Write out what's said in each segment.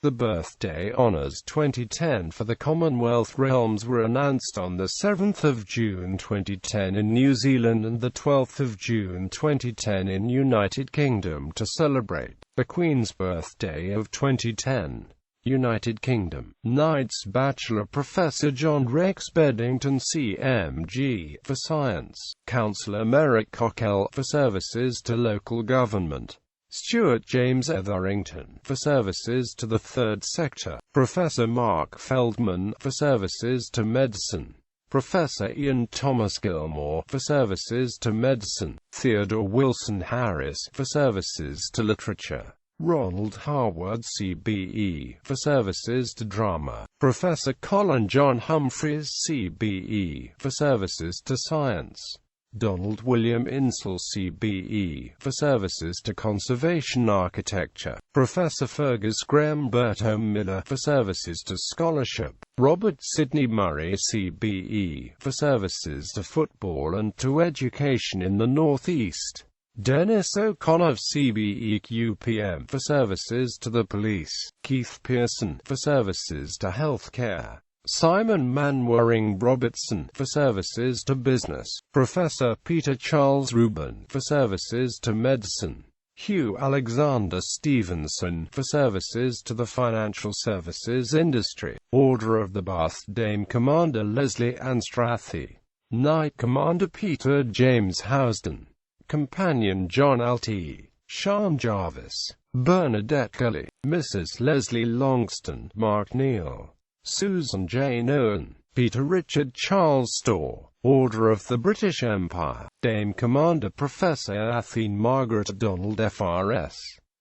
The birthday honours 2010 for the Commonwealth realms were announced on the 7th of June 2010 in New Zealand and the 12th of June 2010 in United Kingdom to celebrate the Queen's birthday of 2010. United Kingdom. Knights Bachelor Professor John Rex Beddington CMG for Science. Councillor Merrick Cockell for Services to Local Government. Stuart James Etherington for Services to the Third Sector. Professor Mark Feldman for Services to Medicine. Professor Ian Thomas Gilmore for Services to Medicine. Theodore Wilson Harris for Services to Literature. Ronald Harwood CBE for Services to Drama. Professor Colin John Humphreys CBE for Services to Science. Donald William Insall CBE for Services to Conservation Architecture. Professor Fergus Graham Berto Miller for Services to Scholarship. Robert Sidney Murray CBE for Services to Football and to Education in the North East. Dennis O'Connor CBE QPM for Services to the Police. Keith Pearson for Services to Healthcare. Simon Manwaring Robertson for Services to Business. Professor Peter Charles Rubin for Services to Medicine. Hugh Alexander Stevenson for Services to the Financial Services Industry. Order of the Bath Dame Commander Leslie Ann Strathy. Knight Commander Peter James Housden. Companion John Alty. Sean Jarvis. Bernadette Kelly. Mrs. Leslie Longston. Mark Neal. Susan Jane Owen. Peter Richard Charles Storr. Order of the British Empire. Dame Commander Professor Athene Margaret Donald FRS.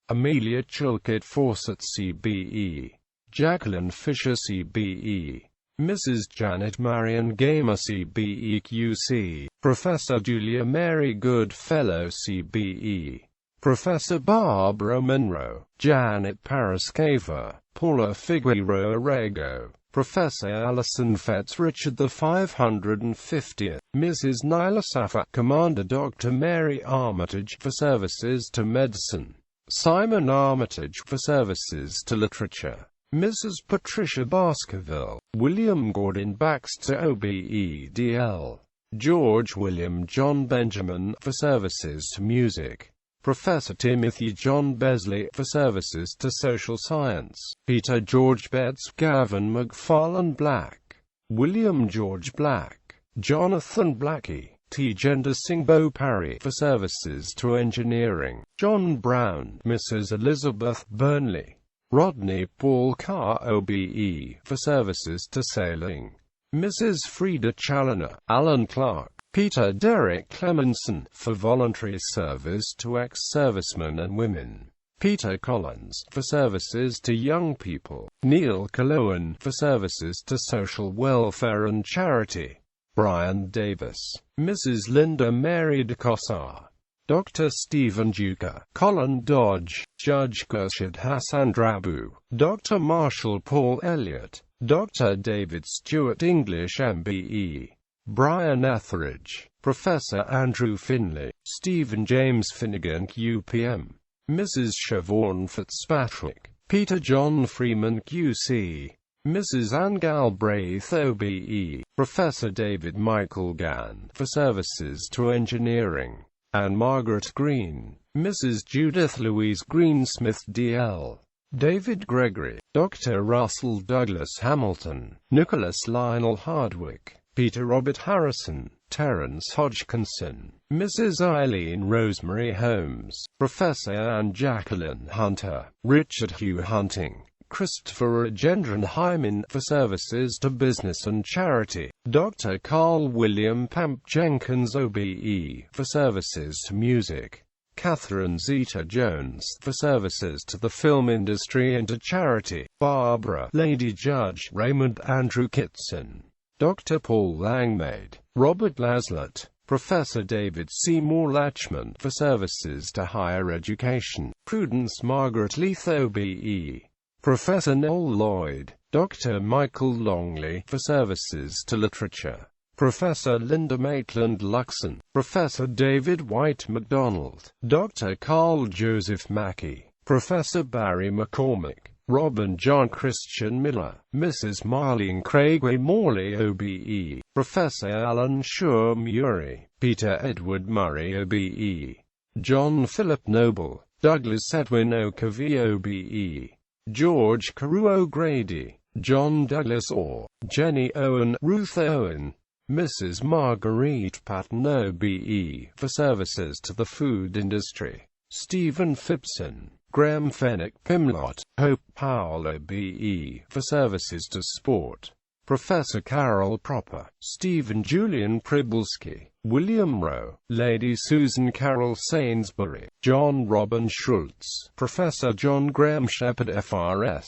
Amelia Chilcott Fawcett CBE. Jacqueline Fisher CBE. Mrs. Janet Marion Gamer CBE QC. Professor Julia Mary Goodfellow CBE. Professor Barbara Munro. Janet Parascava. Paula Figueroa Rego. Professor Alison Fetz Richard the 550th. Mrs. Nyla Safa. Commander Dr. Mary Armitage for Services to Medicine. Simon Armitage for Services to Literature. Mrs. Patricia Baskerville. William Gordon Baxter OBEDL. George William John Benjamin for Services to Music. Professor Timothy John Besley for Services to Social Science. Peter George Betts. Gavin McFarlane Black. William George Black. Jonathan Blackie. T. Gender Singh Bo Parry for Services to Engineering. John Brown. Mrs. Elizabeth Burnley. Rodney Paul Carr OBE for Services to Sailing. Mrs. Frida Challoner. Alan Clark. Peter Derek Clemenson for Voluntary Service to Ex-Servicemen and Women. Peter Collins for Services to Young People. Neil Colowan for Services to Social Welfare and Charity. Brian Davis. Mrs. Linda Mary de Cossar. Dr. Stephen Duca. Colin Dodge. Judge Khurshid Hassan Drabu. Dr. Marshall Paul Elliott. Dr. David Stewart English MBE. Brian Etheridge. Professor Andrew Finlay. Stephen James Finnegan QPM. Mrs. Siobhan Fitzpatrick. Peter John Freeman QC. Mrs. Anne Galbraith OBE. Professor David Michael Gann for Services to Engineering. Anne Margaret Green. Mrs. Judith Louise Greensmith DL. David Gregory. Dr. Russell Douglas Hamilton. Nicholas Lionel Hardwick. Peter Robert Harrison. Terence Hodgkinson. Mrs. Eileen Rosemary Holmes. Professor Anne Jacqueline Hunter. Richard Hugh Hunting. Christopher Gendron Hyman for Services to Business and Charity. Dr. Carl William Pamp Jenkins OBE for Services to Music. Catherine Zeta Jones for Services to the Film Industry and to Charity. Barbara Lady Judge Raymond Andrew Kitson. Dr. Paul Langmaid. Robert Laslett. Professor David Seymour Latchman for Services to Higher Education. Prudence Margaret Leith OBE. Professor Noel Lloyd. Dr. Michael Longley for Services to Literature. Professor Linda Maitland-Luxon. Professor David White MacDonald. Dr. Carl Joseph Mackey. Professor Barry McCormick. Robin John Christian Miller, Mrs. Marlene Craig Morley OBE, Professor Alan Shaw Murray, Peter Edward Murray OBE, John Philip Noble, Douglas Edwin Okavi OBE, George Carew O'Grady, John Douglas Orr, Jenny Owen, Ruth Owen, Mrs. Marguerite Patton OBE, for services to the food industry, Stephen Phipson, Graham Fenwick Pimlott, Hope Powell OBE, for services to sport, Professor Carol Proper, Stephen Julian Pribylski, William Rowe, Lady Susan Carol Sainsbury, John Robin Schultz, Professor John Graham Shepherd FRS,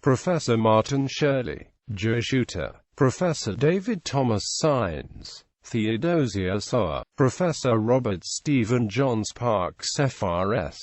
Professor Martin Shirley, Joe Shooter, Professor David Thomas Sines, Theodosia Sower, Professor Robert Stephen Johns Parks FRS,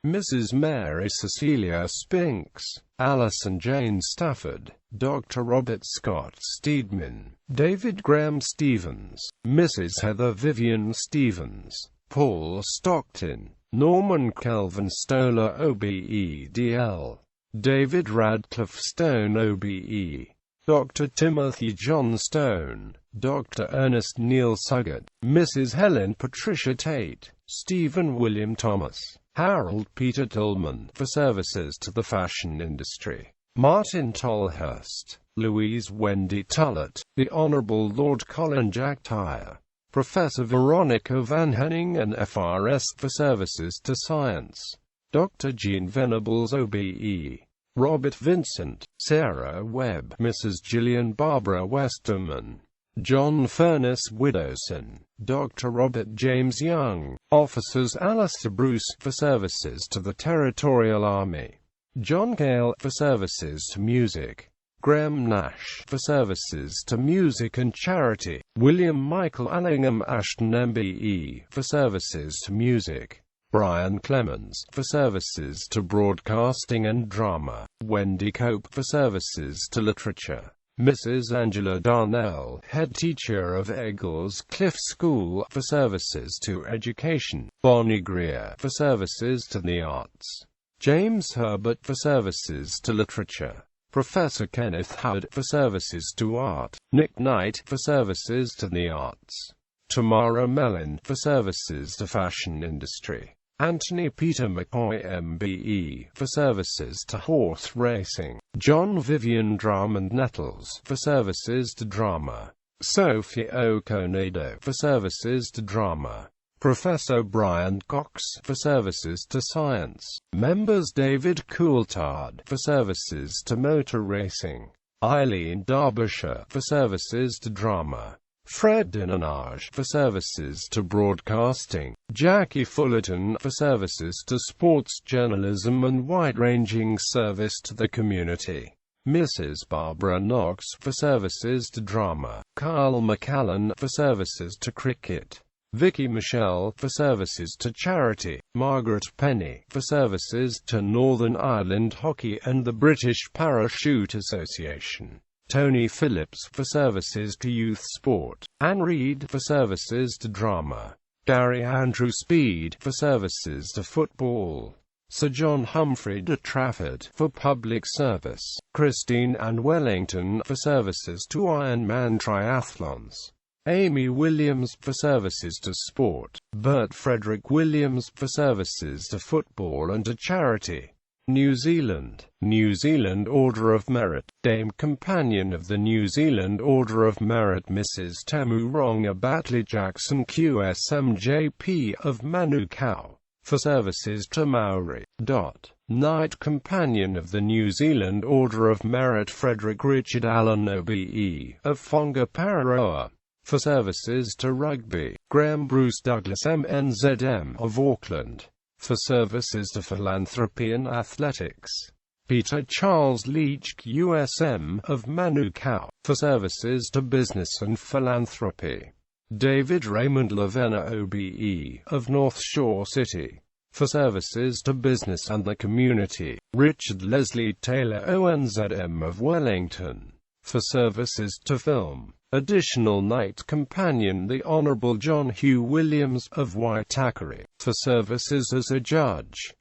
Mrs. Mary Cecilia Spinks, Alison Jane Stafford, Dr. Robert Scott Steedman, David Graham Stevens, Mrs. Heather Vivian Stevens, Paul Stockton, Norman Kelvin Stoller OBEDL, David Radcliffe Stone OBE, Dr. Timothy John Stone, Dr. Ernest Neil Suggett, Mrs. Helen Patricia Tate, Stephen William Thomas, Harold Peter Tillman, for services to the fashion industry, Martin Tolhurst, Louise Wendy Tullett, the Honourable Lord Colin Jack Tyre, Professor Veronica Van Henningen FRS, for services to science, Dr. Jean Venables OBE, Robert Vincent, Sarah Webb, Mrs. Gillian Barbara Westerman, John Furness Widowson, Dr. Robert James Young, Officers Alistair Bruce, for services to the Territorial Army, John Gale, for services to music, Graham Nash, for services to music and charity, William Michael Allingham Ashton MBE, for services to music, Brian Clemens, for services to broadcasting and drama, Wendy Cope, for services to literature, Mrs. Angela Darnell, head teacher of Eagles Cliff School, for services to education, Bonnie Greer, for services to the arts, James Herbert, for services to literature, Professor Kenneth Howard, for services to art, Nick Knight, for services to the arts, Tamara Mellon, for services to fashion industry, Anthony Peter McCoy MBE, for services to horse racing, John Vivian Drummond Nettles, for services to drama, Sophie Okonado, for services to drama, Professor Brian Cox, for services to science, members David Coulthard, for services to motor racing, Eileen Derbyshire, for services to drama, Fred Dinenage, for services to broadcasting, Jackie Fullerton, for services to sports journalism and wide-ranging service to the community, Mrs. Barbara Knox, for services to drama, Carl McCallan, for services to cricket, Vicky Michelle, for services to charity, Margaret Penny, for services to Northern Ireland Hockey and the British Parachute Association, Tony Phillips, for services to youth sport, Anne Reid, for services to drama, Gary Andrew Speed, for services to football, Sir John Humphrey de Trafford, for public service, Christine Ann Wellington, for services to Ironman triathlons, Amy Williams, for services to sport, Bert Frederick Williams, for services to football and to charity, New Zealand Order of Merit, Dame Companion of the New Zealand Order of Merit Mrs. Temuronga Batley Jackson QSMJP of Manukau, for services to Maori. Knight Companion of the New Zealand Order of Merit Frederick Richard Allen OBE, of Whangaparoa, for services to rugby, Graham Bruce Douglas MNZM, of Auckland, for services to philanthropy and athletics, Peter Charles Leach QSM, of Manukau, for services to business and philanthropy, David Raymond Lavena OBE, of North Shore City, for services to business and the community, Richard Leslie Taylor ONZM of Wellington, for services to film. Additional Knight Companion the Honourable John Hugh Williams, of Waitakere, for services as a judge.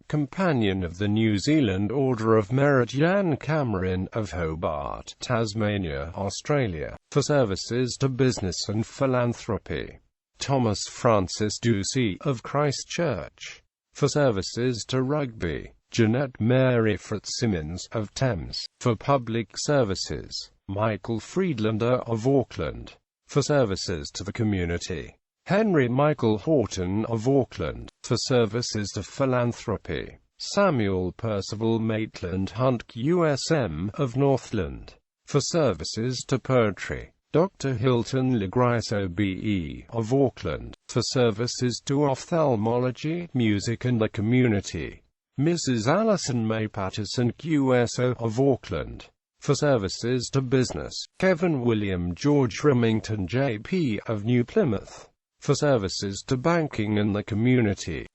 Companion of the New Zealand Order of Merit Jan Cameron of Hobart, Tasmania, Australia, for services to business and philanthropy. Thomas Francis Ducey of Christchurch, for services to rugby. Jeanette Mary Fitzsimmons of Thames, for public services. Michael Friedlander of Auckland, for services to the community. Henry Michael Horton of Auckland, for services to philanthropy. Samuel Percival Maitland Hunt QSM of Northland, for services to poetry. Dr. Hilton Legrice OBE of Auckland, for services to ophthalmology, music and the community. Mrs. Alison May Patterson QSO of Auckland, for services to business. Kevin William George Remington JP of New Plymouth, for services to banking and the community.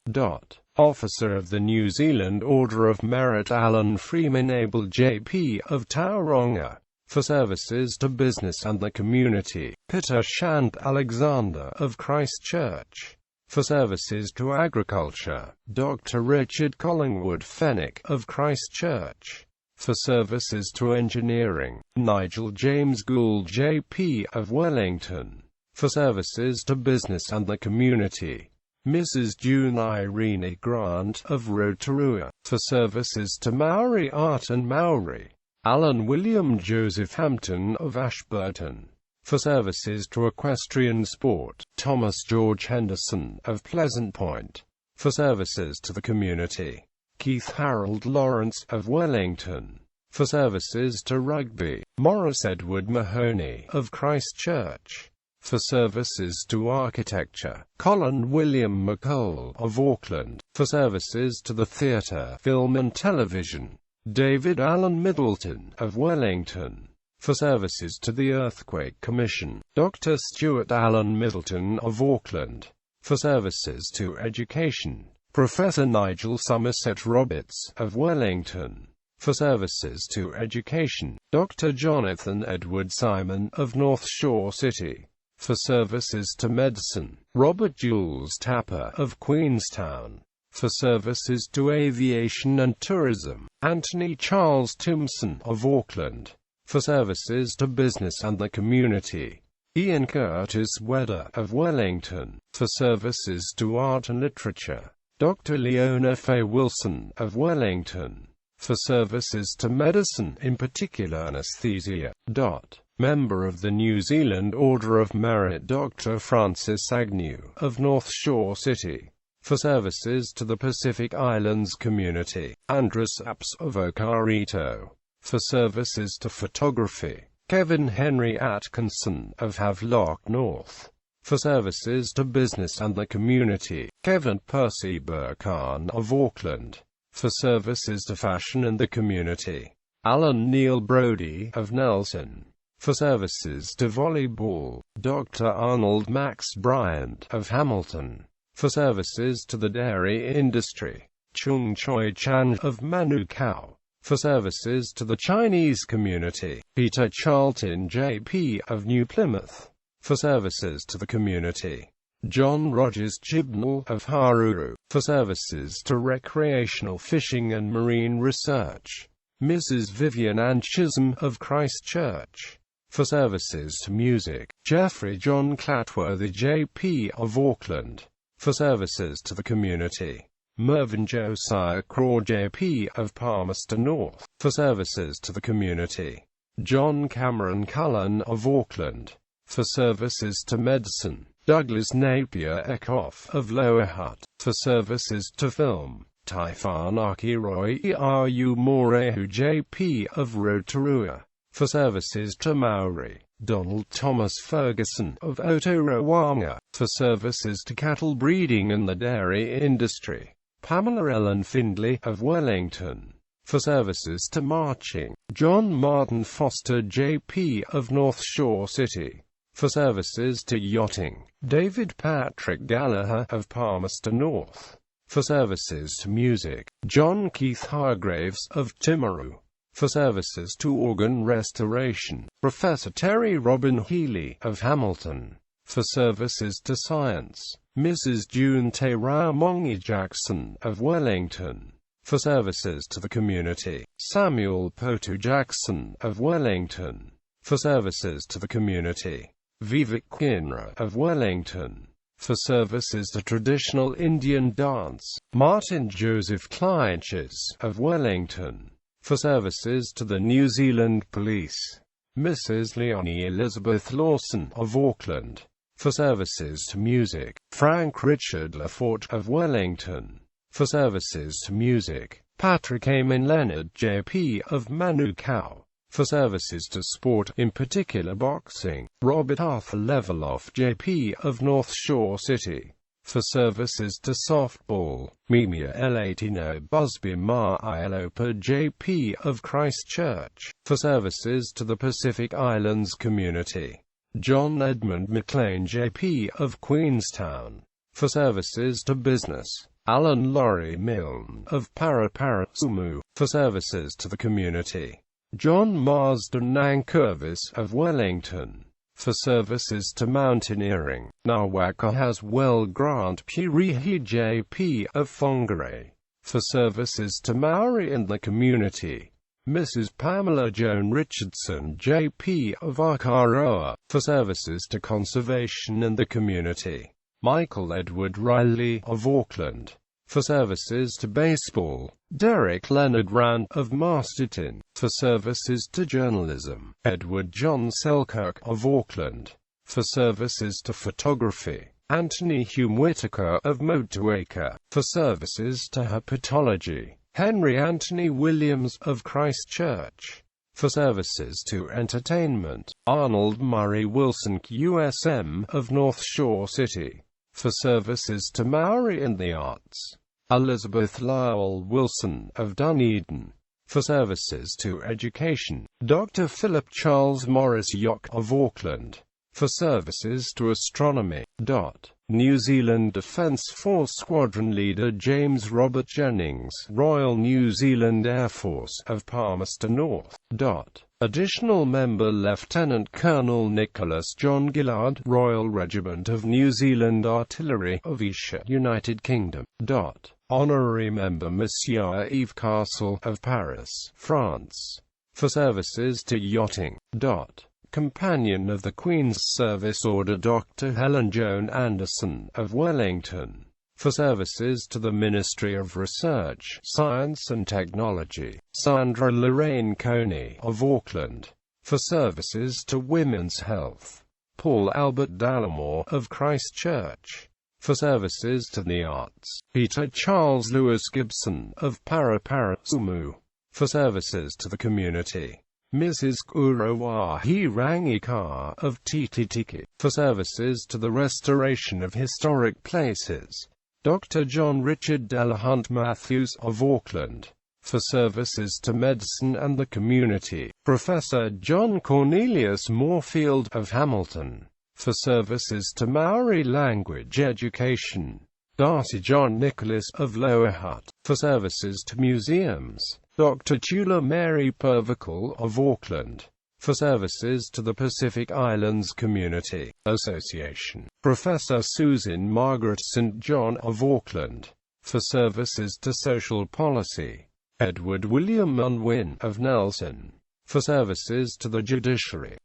Officer of the New Zealand Order of Merit Alan Freeman Abel JP of Tauranga, for services to business and the community. Peter Shant Alexander of Christchurch, for services to agriculture. Dr. Richard Collingwood Fenwick of Christchurch, for services to engineering. Nigel James Gould JP of Wellington, for services to business and the community. Mrs. June Irene Grant of Rotorua, for services to Maori art and Maori. Alan William Joseph Hampton of Ashburton, for services to equestrian sport. Thomas George Henderson of Pleasant Point, for services to the community. Keith Harold Lawrence of Wellington, for services to rugby. Morris Edward Mahoney of Christchurch, for services to architecture. Colin William McCall of Auckland, for services to the theatre, film and television. David Allen Middleton of Wellington, for services to the Earthquake Commission. Dr. Stuart Allen Middleton of Auckland, for services to education. Professor Nigel Somerset Roberts of Wellington, for services to education. Dr. Jonathan Edward Simon of North Shore City, for services to medicine. Robert Jules Tapper of Queenstown, for services to aviation and tourism. Anthony Charles Timpson of Auckland, for services to business and the community. Ian Curtis Wedder of Wellington, for services to art and literature. Dr. Leona Faye Wilson of Wellington, for services to medicine, in particular anesthesia. Member of the New Zealand Order of Merit Dr. Francis Agnew of North Shore City, for services to the Pacific Islands community. Andres Apps of Okarito, for services to photography. Kevin Henry Atkinson of Havelock North, for services to business and the community. Kevin Percy Burkhan of Auckland, for services to fashion and the community. Alan Neil Brody of Nelson, for services to volleyball. Dr. Arnold Max Bryant of Hamilton, for services to the dairy industry. Chung Choi Chan of Manukau, for services to the Chinese community. Peter Charlton JP of New Plymouth, for services to the community. John Rogers Chibnall of Haruru, for services to recreational fishing and marine research. Mrs. Vivian Ann Chisholm of Christchurch, for services to music. Jeffrey John Clatworthy JP of Auckland, for services to the community. Mervyn Josiah Craw JP of Palmerston North, for services to the community. John Cameron Cullen of Auckland, for services to medicine. Douglas Napier Eckhoff of Lower Hutt, for services to film. Taifan Akiroy Iau Morehu JP of Rotorua, for services to Maori. Donald Thomas Ferguson of Otorawanga, for services to cattle breeding and the dairy industry. Pamela Ellen Findlay of Wellington, for services to marching. John Martin Foster JP of North Shore City, for services to yachting. David Patrick Gallagher of Palmerston North, for services to music. John Keith Hargraves of Timaru, for services to organ restoration. Professor Terry Robin Healy of Hamilton, for services to science. Mrs. June Te Ramongi Jackson of Wellington, for services to the community. Samuel Potu Jackson of Wellington, for services to the community. Vivek Kinra of Wellington, for services to traditional Indian dance. Martin Joseph Kleinches of Wellington, for services to the New Zealand Police. Mrs. Leonie Elizabeth Lawson of Auckland, for services to music. Frank Richard Lafort of Wellington, for services to music. Patrick Eamon Leonard JP of Manukau, for services to sport, in particular boxing. Robert Arthur Leveloff JP of North Shore City, for services to softball. Mimia Elatino Busby Ma Ilopa JP of Christchurch, for services to the Pacific Islands community. John Edmund McLean JP of Queenstown, for services to business. Alan Laurie Milne of Paraparaumu, for services to the community. John Marsden Nankervis of Wellington, for services to mountaineering. Nawaka Haswell Grant Purihi JP of Whangarei, for services to Maori in the community. Mrs. Pamela Joan Richardson JP of Akaroa, for services to conservation in the community. Michael Edward Riley of Auckland, for services to baseball. Derek Leonard Rand of Masterton, for services to journalism. Edward John Selkirk of Auckland, for services to photography. Anthony Hume Whitaker of Motueka, for services to hepatology. Henry Anthony Williams of Christchurch, for services to entertainment. Arnold Murray Wilson QSM of North Shore City, for services to Maori in the arts. Elizabeth Lowell Wilson of Dunedin, for services to education. Dr. Philip Charles Morris Yock of Auckland, for services to astronomy. New Zealand Defence Force Squadron Leader James Robert Jennings, Royal New Zealand Air Force of Palmerston North. Additional member Lieutenant Colonel Nicholas John Gillard, Royal Regiment of New Zealand Artillery of Esher, United Kingdom. Honorary member Monsieur Yves Castle of Paris, France, for services to yachting. Companion of the Queen's Service Order Dr. Helen Joan Anderson of Wellington, for services to the Ministry of Research, Science and Technology. Sandra Lorraine Coney of Auckland, for services to women's health. Paul Albert Dallimore of Christchurch, for services to the arts. Peter Charles Lewis Gibson of Paraparaumu, for services to the community. Mrs. Kurowahi Rangika of Tititiki, for services to the restoration of historic places. Dr. John Richard Delahunt Matthews of Auckland, for services to medicine and the community. Professor John Cornelius Moorfield of Hamilton, for services to Maori language education. Darcy John Nicholas of Lower Hutt, for services to museums. Dr. Tula Mary Pervical of Auckland, for services to the Pacific Islands Community Association. Professor Susan Margaret St. John of Auckland, for services to social policy. Edward William Unwin of Nelson, for services to the judiciary.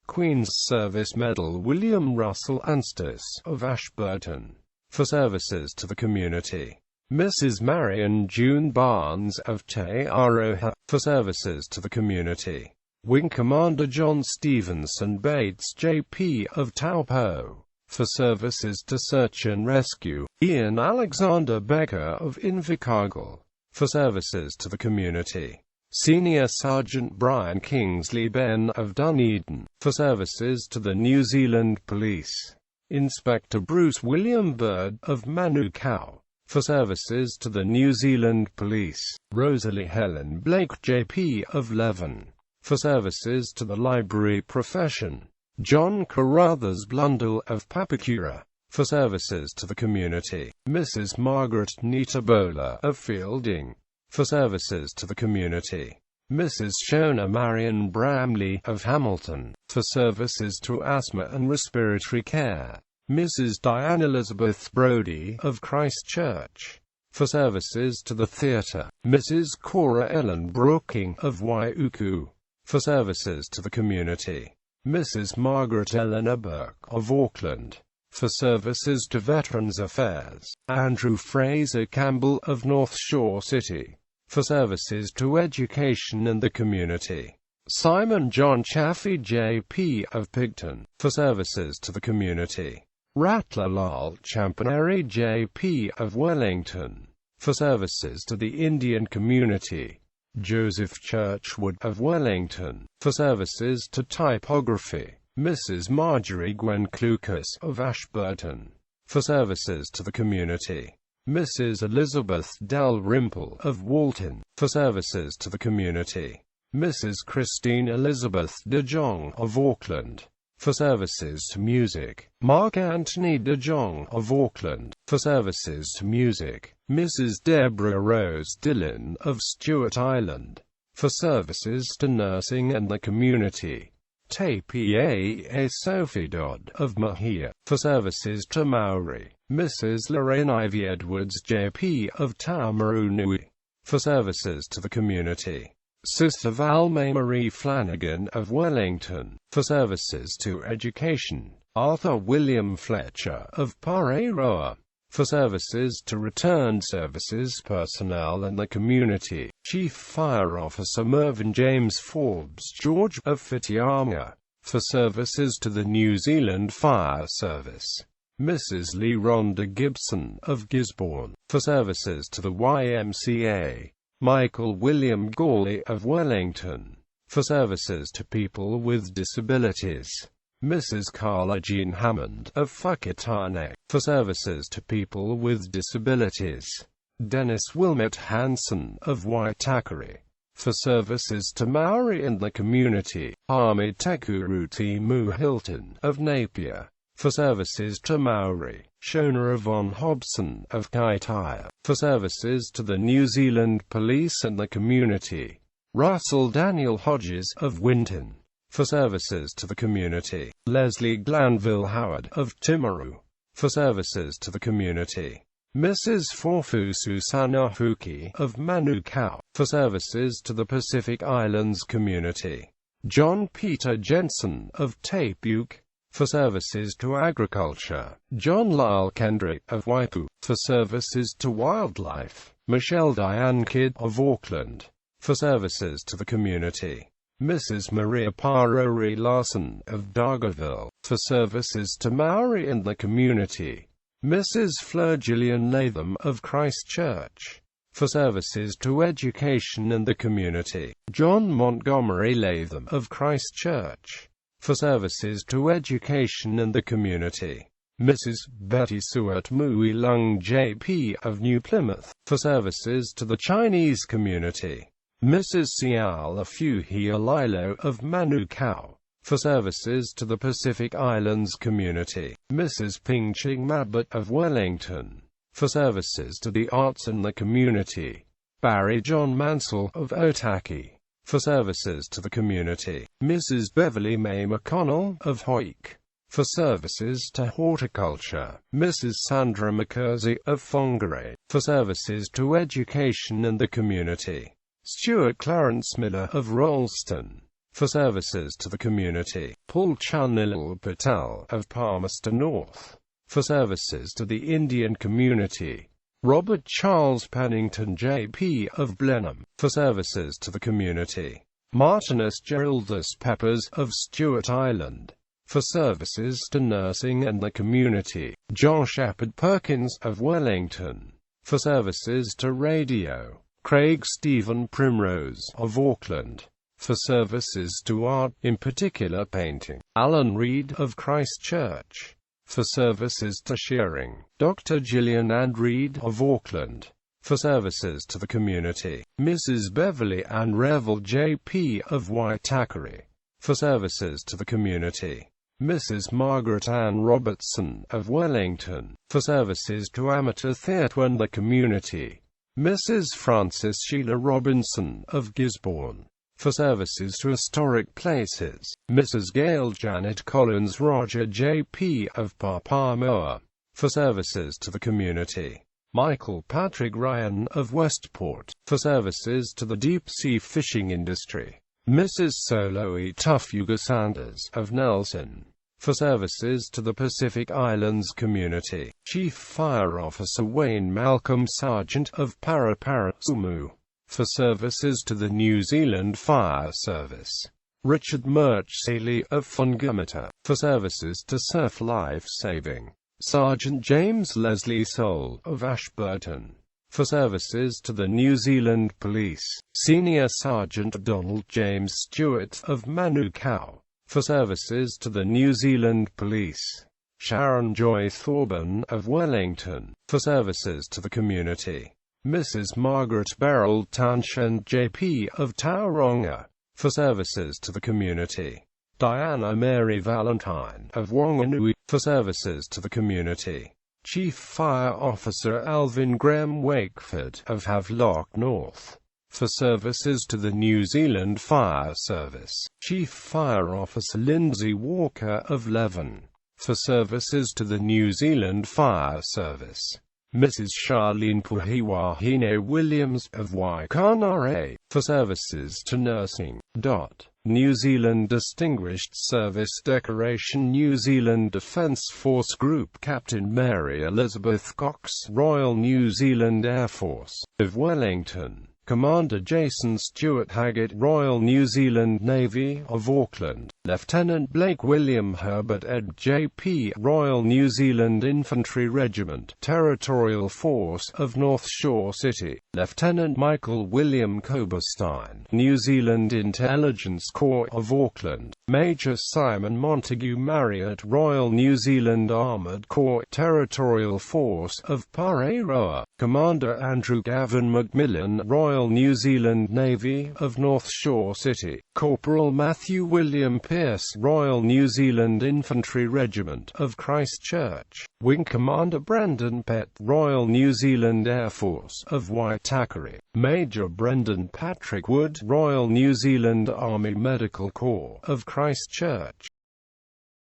Queen's Service Medal William Russell Anstice of Ashburton, for services to the community. Mrs. Marion June Barnes of Te Aroha, for services to the community. Wing Commander John Stevenson Bates JP of Taupo, for services to search and rescue. Ian Alexander Becker of Invercargill, for services to the community. Senior Sergeant Brian Kingsley Benn of Dunedin, for services to the New Zealand Police. Inspector Bruce William Bird of Manukau, for services to the New Zealand Police. Rosalie Helen Blake JP of Leven, for services to the library profession. John Carruthers Blundell of Papakura, for services to the community. Mrs. Margaret Nita Bowler of Fielding, for services to the community. Mrs. Shona Marion Bramley of Hamilton, for services to asthma and respiratory care. Mrs. Diane Elizabeth Brodie of Christchurch, for services to the theatre; Mrs. Cora Ellen Brooking of Waiuku, for services to the community; Mrs. Margaret Eleanor Burke of Auckland, for services to Veterans Affairs; Andrew Fraser Campbell of North Shore City, for services to education and the community; Simon John Chaffee J.P. of Pigton, for services to the community; Rattler Lal Champanary J.P. of Wellington, for services to the Indian community; Joseph Churchwood of Wellington, for services to typography; Mrs. Marjorie Gwen Clucas of Ashburton, for services to the community; Mrs. Elizabeth Dalrymple of Walton, for services to the community; Mrs. Christine Elizabeth de Jong of Auckland, for services to music; Mark Anthony de Jong of Auckland, for services to music; Mrs. Deborah Rose Dillon of Stewart Island, for services to nursing and the community; Tapia Sophie Dodd of Mahia, for services to Maori; Mrs. Lorraine Ivy Edwards J.P. of Taumarunui, for services to the community; Sister Valmay Marie Flanagan of Wellington, for services to education; Arthur William Fletcher of Pareroa, for services to returned services personnel and the community; Chief Fire Officer Mervyn James Forbes George of Whitiama, for services to the New Zealand Fire Service; Mrs. Lee Rhonda Gibson of Gisborne, for services to the YMCA; Michael William Gawley of Wellington, for services to people with disabilities; Mrs. Carla Jean Hammond of Whakatane, for services to people with disabilities; Dennis Wilmot Hansen of Waitakere, for services to Maori and the community; Hami Tekuruti Mu Hilton of Napier, for services to Maori; Shona Yvonne Hobson of Kaitaia, for services to the New Zealand Police and the community; Russell Daniel Hodges of Winton, for services to the community; Leslie Glanville Howard of Timaru, for services to the community; Mrs. Forfusu Sanahuki of Manukau, for services to the Pacific Islands community; John Peter Jensen of Tapuke, for services to agriculture; John Lyle Kendrick of Waipu, for services to wildlife; Michelle Diane Kidd of Auckland, for services to the community; Mrs. Maria Parori Larson of Dargaville, for services to Maori and the community; Mrs. Fleur Gillian Latham of Christchurch, for services to education and the community; John Montgomery Latham of Christchurch, for services to education and the community; Mrs. Betty Suat Mui Lung J.P. of New Plymouth, for services to the Chinese community; Mrs. Siala Fuhi Alilo of Manukau, for services to the Pacific Islands community; Mrs. Ping Ching Mabut of Wellington, for services to the arts and the community; Barry John Mansell of Otaki, for services to the community; Mrs. Beverly May McConnell of Hoik, for services to horticulture; Mrs. Sandra McKersey of Whangarei, for services to education and the community; Stuart Clarence Miller of Rolleston, for services to the community; Paul Chanilal Patel of Palmerston North, for services to the Indian community; Robert Charles Pennington J.P. of Blenheim, for services to the community; Martinus Geraldus Peppers of Stewart Island, for services to nursing and the community; John Shepherd Perkins of Wellington, for services to radio; Craig Stephen Primrose of Auckland, for services to art, in particular painting; Alan Reed of Christchurch, for services to shearing; Dr. Gillian Ann Reed of Auckland, for services to the community; Mrs. Beverly Ann Revel J.P. of Waitakere, for services to the community; Mrs. Margaret Ann Robertson of Wellington, for services to amateur theatre and the community; Mrs. Frances Sheila Robinson of Gisborne, for services to historic places; Mrs. Gail Janet Collins Roger J.P. of Papamoa, for services to the community; Michael Patrick Ryan of Westport, for services to the deep-sea fishing industry. Mrs. Soloe Tufuga Sanders of Nelson, for services to the Pacific Islands community. Chief Fire Officer Wayne Malcolm Sargent of Paraparaumu, for services to the New Zealand Fire Service. Richard Murch Saley of Whangamata, for services to surf life saving. Sergeant James Leslie Soul of Ashburton, for services to the New Zealand Police. Senior Sergeant Donald James Stewart of Manukau, for services to the New Zealand Police. Sharon Joy Thorburn of Wellington, for services to the community. Mrs. Margaret Beryl Townshend J.P. of Tauranga, for services to the community. Diana Mary Valentine of Wanganui, for services to the community. Chief Fire Officer Alvin Graham Wakeford of Havelock North, for services to the New Zealand Fire Service. Chief Fire Officer Lindsay Walker of Leven, for services to the New Zealand Fire Service. Mrs. Charlene Puhiwahine Williams of Waikanare, for services to nursing. New Zealand Distinguished Service Decoration. New Zealand Defence Force Group Captain Mary Elizabeth Cox, Royal New Zealand Air Force of Wellington. Commander Jason Stewart Haggett, Royal New Zealand Navy of Auckland. Lieutenant Blake William Herbert Ed J.P., Royal New Zealand Infantry Regiment, Territorial Force of North Shore City. Lieutenant Michael William Koberstein, New Zealand Intelligence Corps of Auckland. Major Simon Montague Marriott, Royal New Zealand Armoured Corps, Territorial Force of Pareroa. Commander Andrew Gavin Macmillan, Royal New Zealand Navy of North Shore City. Corporal Matthew William Pearce, Royal New Zealand Infantry Regiment of Christchurch. Wing Commander Brendan Pett, Royal New Zealand Air Force of Waitakere. Major Brendan Patrick Wood, Royal New Zealand Army Medical Corps of Christchurch.